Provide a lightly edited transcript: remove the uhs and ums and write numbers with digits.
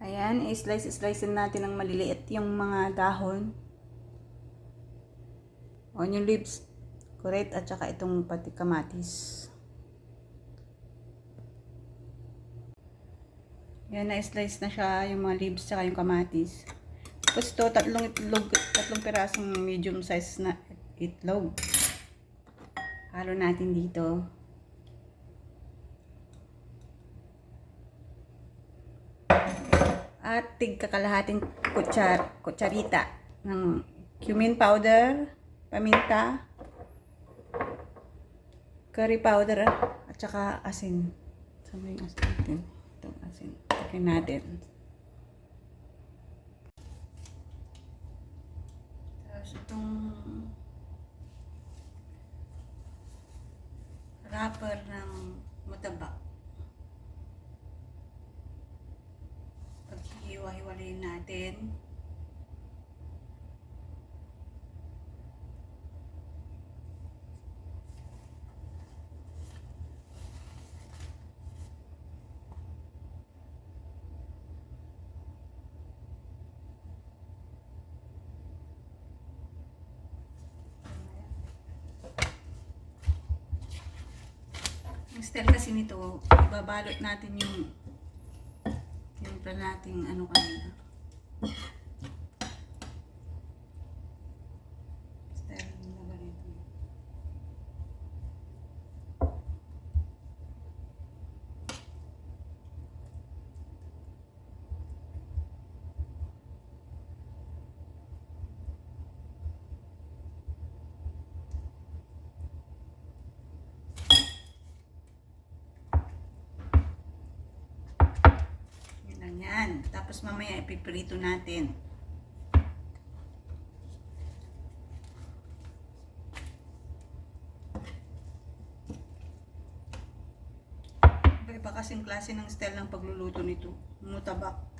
Ayan, i-slice natin ng maliliit yung mga dahon. Onion leaves, correct, at saka itong pati kamatis. Ayan, na-slice na siya yung mga leaves saka yung kamatis. Tapos ito, tatlong pirasong medium size na itlog. Halo natin dito. At tigkakalahating kutsarita ng cumin powder, paminta, curry powder, at saka asin. Sama yung asin natin. Itong asin. Tignan natin. Tapos itong wrapper ng mutabak. Paghihiwa-hiwalayin natin. Ang style kasi nito, ibabalot natin yung timpla nating ano kanina. Style na ganito. Yan. Tapos mamaya ipiprito natin. Iba kasing klase ng style ng pagluluto nito. Mutabak.